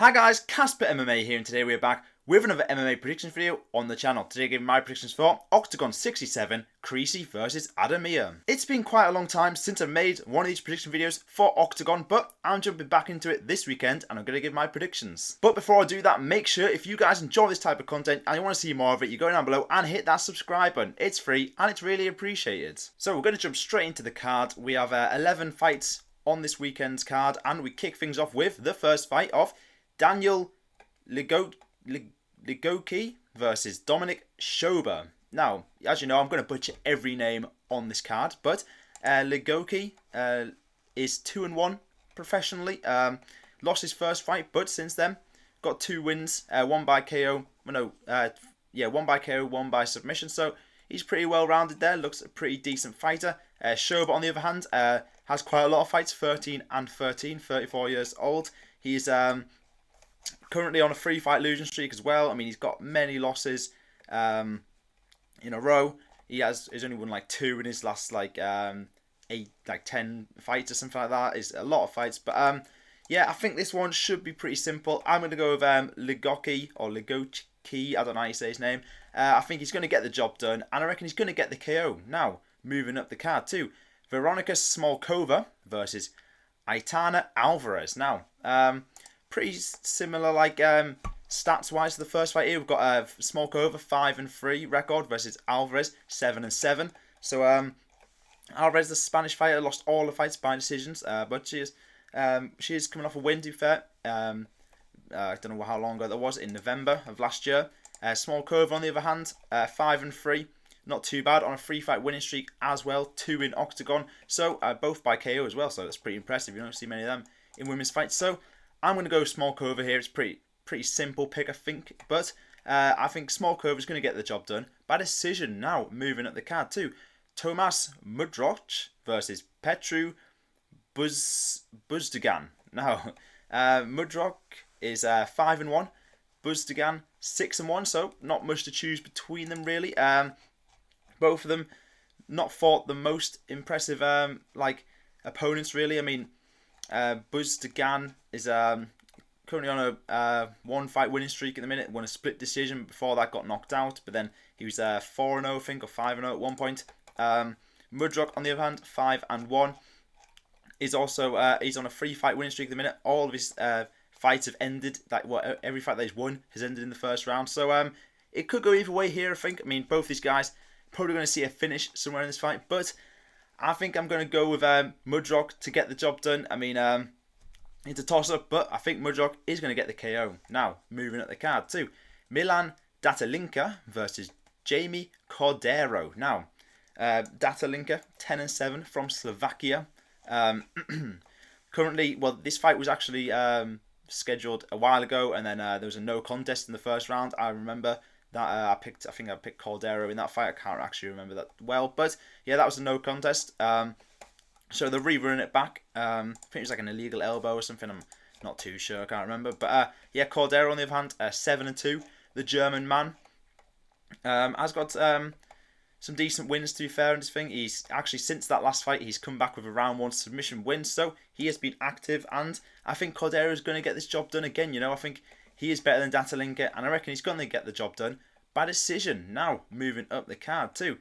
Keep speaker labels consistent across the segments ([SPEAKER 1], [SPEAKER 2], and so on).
[SPEAKER 1] Hi guys, Casper MMA here, and today we're back with another MMA predictions video on the channel. Today giving my predictions for OKTAGON 67, Creasey versus Adamia. It's been quite a long time since I've made one of these prediction videos for OKTAGON, but I'm jumping back into it this weekend and I'm going to give my predictions. But before I do that, make sure if you guys enjoy this type of content and you want to see more of it, you go down below and hit that subscribe button. It's free and it's really appreciated. So we're going to jump straight into the card. We have 11 fights on this weekend's card, and we kick things off with the first fight of Daniel Ligocki versus Dominic Schober. Now, as you know, I'm going to butcher every name on this card, but Ligocki is 2-1 professionally. Lost his first fight, but since then got 2 wins, one by KO. One by KO, one by submission. So he's pretty well rounded there. Looks a pretty decent fighter. Schober, on the other hand, has quite a lot of fights, 13 and 13, 34 years old. He's currently on a 3-fight losing streak as well. I mean, he's got many losses in a row. He's only won like 2 in his last 10 fights or something like that. It's a lot of fights, but yeah, I think this one should be pretty simple. I'm going to go with Ligocki or Ligocki. I don't know how you say his name. I think he's going to get the job done, and I reckon he's going to get the KO. Now, moving up the card too, Veronica Smolkova versus Aitana Alvarez. Now, pretty similar stats-wise to the first fight here. We've got Smolkova 5-3 record versus Alvarez 7-7. So Alvarez, the Spanish fighter, lost all the fights by decisions, but she is coming off a win, to be fair. I don't know how long ago that was, in November of last year. Smolkova, on the other hand, 5-3. Not too bad on a 3-fight winning streak as well. 2 in OKTAGON. So both by KO as well. So that's pretty impressive. You don't see many of them in women's fights. So I'm going to go Smolkova here. It's pretty simple pick, I think. But I think Smolkova is going to get the job done by decision. Now, moving up the card too. Tomas Mudroch versus Petru Buzdugan. Now, Mudroch is 5-1. Buzdugan 6-1. So not much to choose between them, really. Both of them not fought the most impressive opponents, really. I mean, Buzdugan is currently on a 1-fight winning streak at the minute. Won a split decision. Before that, got knocked out. But then he was 4-0, I think, or 5-0 at one point. Mudroch, on the other hand, 5-1. Is also he's on a 3-fight winning streak at the minute. All of his fights have ended. Every fight that he's won has ended in the first round. So it could go either way here, I think. I mean, both these guys probably going to see a finish somewhere in this fight, but I think I'm going to go with Mudroch to get the job done. I mean, it's a toss-up, but I think Mudroch is going to get the KO. Now, moving up the card too. Milan Datelinka versus Jamie Cordero. Now, Datelinka, 10-7 from Slovakia. Currently, well, this fight was actually scheduled a while ago, and then there was a no contest in the first round. I remember that I think I picked Cordero in that fight. I can't actually remember that well, but yeah, that was a no contest. So they're rerunning it back. I think it was like an illegal elbow or something. I'm not too sure. I can't remember. But yeah, Cordero, on the other hand, 7-2. The German man has got some decent wins, to be fair, in this thing. He's actually, since that last fight, he's come back with a round 1 submission win. So he has been active, and I think Cordero is going to get this job done again. You know, I think he is better than Datelinka, and I reckon he's going to get the job done by decision. Now, moving up the card too.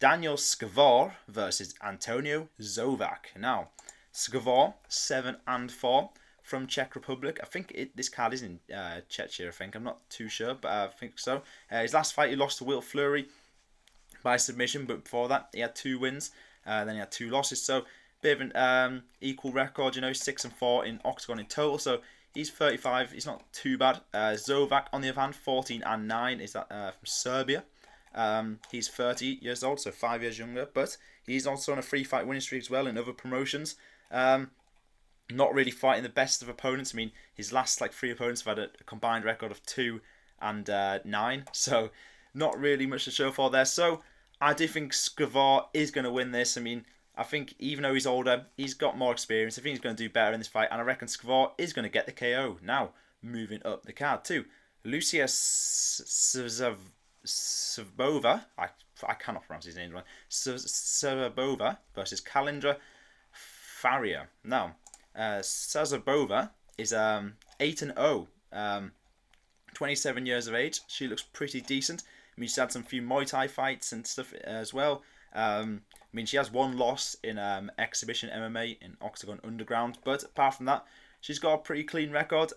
[SPEAKER 1] Daniel Skvor versus Antonio Zovak. Now, Skvor, 7-4 from Czech Republic. I think this card is in Czechia, I think. I'm not too sure, but I think so. His last fight, he lost to Will Fleury by submission, but before that, he had 2 wins. Then he had 2 losses. So, bit of an equal record, 6-4 in OKTAGON in total. So, he's 35. He's not too bad. Zovak, on the other hand, 14-9. Is that from Serbia? He's 30 years old, so 5 years younger. But he's also on a 3-fight winning streak as well in other promotions. Not really fighting the best of opponents. I mean, his last 3 opponents have had a combined record of 2-9. So not really much to show for there. So I do think Skvor is going to win this. I mean, I think even though he's older, he's got more experience. I think he's going to do better in this fight, and I reckon Skvor is going to get the KO. Now, moving up the card too. Lucia Szabova, I cannot pronounce his name right. Szabova versus Kalindra Faria. Now, Szabova is 8-0 27 years of age. She looks pretty decent. I mean, she's had some few Muay Thai fights and stuff as well. I mean, she has one loss in exhibition MMA in Octagon Underground, but apart from that, she's got a pretty clean record.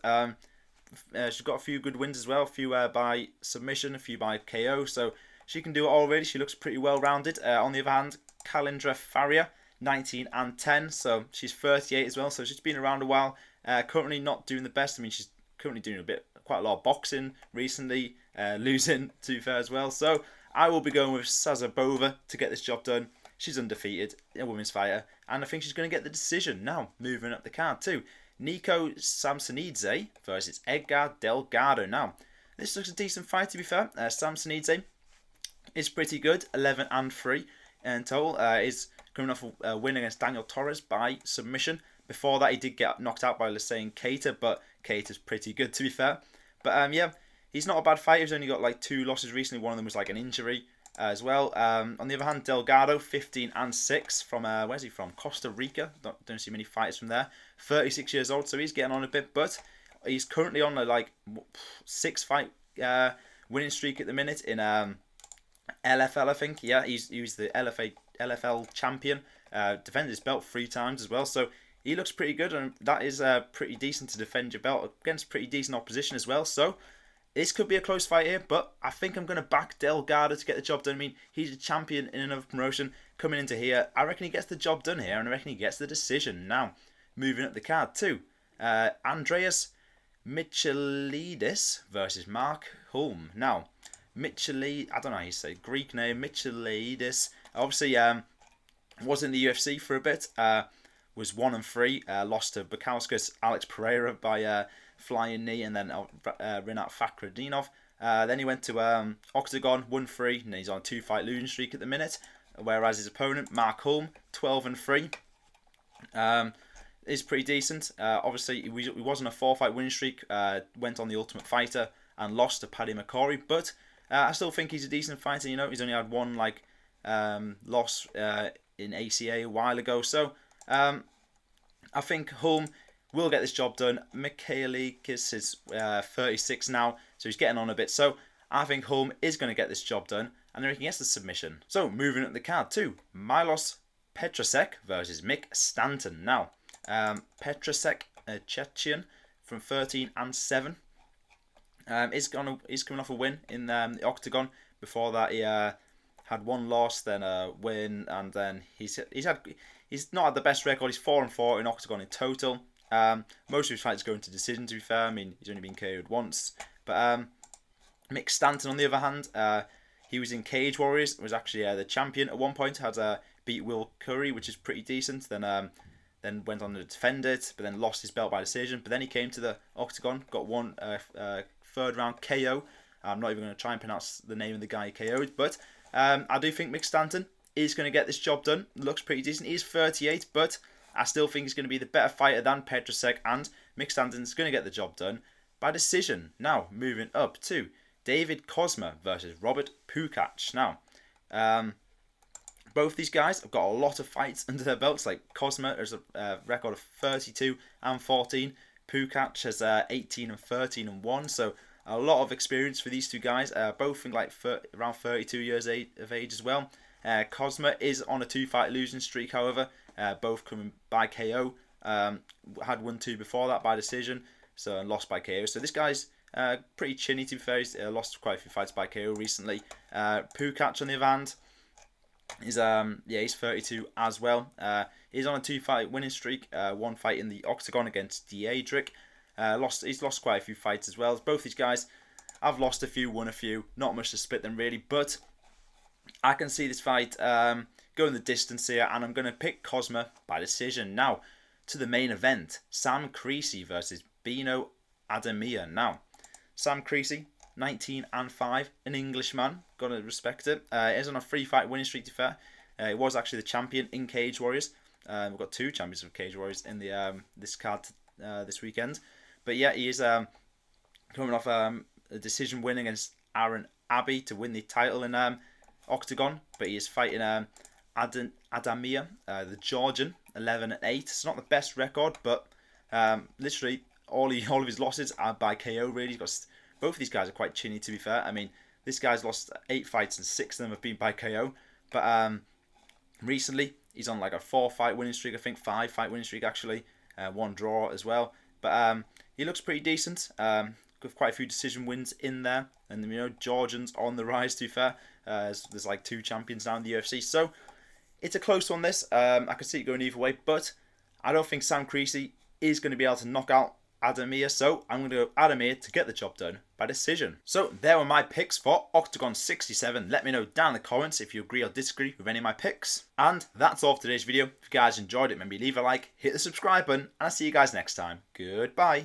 [SPEAKER 1] She's got a few good wins as well, a few by submission, a few by KO, so she can do it all really. She looks pretty well rounded. On the other hand, Kalindra Faria, 19 and 10, so she's 38 as well, so she's been around a while. Currently not doing the best. I mean, she's currently doing quite a lot of boxing recently, losing to fair as well. So I will be going with Szabova to get this job done. She's undefeated, a women's fighter, and I think she's going to get the decision. Now, moving up the card too. Nico Samsonidse versus Edgar Delgado. Now, this looks a decent fight to be fair. Samsonidse is pretty good, 11 and 3 in total. Is coming off a win against Daniel Torres by submission. Before that, he did get knocked out by Lassane Keita, but Keita's pretty good to be fair. But yeah, he's not a bad fighter. He's only got like 2 losses recently. One of them was like an injury as well. On the other hand, Delgado, 15 and 6 from where's he from? Costa Rica. Don't see many fighters from there. 36 years old, so he's getting on a bit, but he's currently on a like 6-fight winning streak at the minute in LFL, I think. Yeah, he's the LFL champion. Defended his belt 3 times as well, so he looks pretty good, and that is pretty decent to defend your belt against pretty decent opposition as well. So this could be a close fight here, but I think I'm going to back Delgado to get the job done. I mean, he's a champion in another promotion coming into here. I reckon he gets the job done here, and I reckon he gets the decision. Now, moving up the card too. Andreas Michailidis versus Mark Hulme. Now, I don't know how you say Greek name, Michailidis. Obviously, was in the UFC for a bit. Was 1 and 3. Lost to Bukauskas, Alex Pereira by flying knee, and then Rinat Fakhretdinov. Then he went to Octagon, 1-3, and he's on a 2-fight losing streak at the minute. Whereas his opponent, Mark Hulme, 12 and 3. Is pretty decent. Obviously, he was on a 4-fight winning streak. Went on the Ultimate Fighter and lost to Paddy McCory, but I still think he's a decent fighter. You know, he's only had one loss in ACA a while ago, so I think Hulme will get this job done. Michailidis is 36 now, so he's getting on a bit. So I think Hulme is going to get this job done, and then he gets the submission. So moving up the card too, Milos Petrasek versus Mick Stanton. Now, Petrasek, a Chechen from 13 and 7, is coming off a win in the Octagon. Before that, he had one loss, then a win, and then he's not had the best record. He's 4 and 4 in Octagon in total. Most of his fights go into decision, to be fair. I mean, he's only been KO'd once. But Mick Stanton, on the other hand, he was in Cage Warriors, was actually the champion at one point, had beat Will Curry, which is pretty decent. Then went on to defend it, but then lost his belt by decision. But then he came to the Octagon, got one 3rd round KO. I'm not even going to try and pronounce the name of the guy he KO'd, but I do think Mick Stanton is going to get this job done. Looks pretty decent. He's 38, but I still think he's going to be the better fighter than Petrasek, and Mick Stanton's going to get the job done by decision. Now, moving up to David Kozma versus Robert Pukač. Now, both these guys have got a lot of fights under their belts. Like, Kozma has a record of 32 and 14. Pukač has 18 and 13 and 1. So a lot of experience for these two guys. Both in around 32 years of age as well. Kozma is on a 2-fight losing streak, however. Both coming by KO. Had 1-2 before that by decision, so lost by KO. So this guy's pretty chinny, to be fair. He's lost quite a few fights by KO recently. Pukač, on the other hand, is he's 32 as well. He's on a 2-fight winning streak. 1 fight in the Octagon against Diedrich. He's lost quite a few fights as well. Both these guys have lost a few, won a few. Not much to split them really, but I can see this fight going the distance here, and I'm going to pick Kozma by decision. Now, to the main event, Sam Creasey versus Beno Adamia. Now, Sam Creasey, 19 and 5, an Englishman, got to respect it. He's on a 3-fight winning streak, to be fair. He was actually the champion in Cage Warriors. We've got 2 champions of Cage Warriors in the this card this weekend. But yeah, he is coming off a decision win against Aaron Abbey to win the title in Octagon. But he is fighting Adamia, the Georgian, 11 and 8. It's not the best record, but literally all of his losses are by KO. Really, he's got both of these guys are quite chinny. To be fair, I mean, this guy's lost 8 fights and 6 of them have been by KO. But recently he's on like a 4-fight winning streak. I think 5-fight winning streak actually. 1 draw as well. But he looks pretty decent. With quite a few decision wins in there, and you know, Georgians on the rise. To be fair, there's like 2 champions now in the UFC, so it's a close one. This I could see it going either way, but I don't think Sam Creasey is going to be able to knock out Adamia, so I'm going to go Adamia to get the job done by decision. So there were my picks for Octagon 67. Let me know down in the comments if you agree or disagree with any of my picks. And that's all for today's video. If you guys enjoyed it, maybe leave a like, hit the subscribe button, and I'll see you guys next time. Goodbye.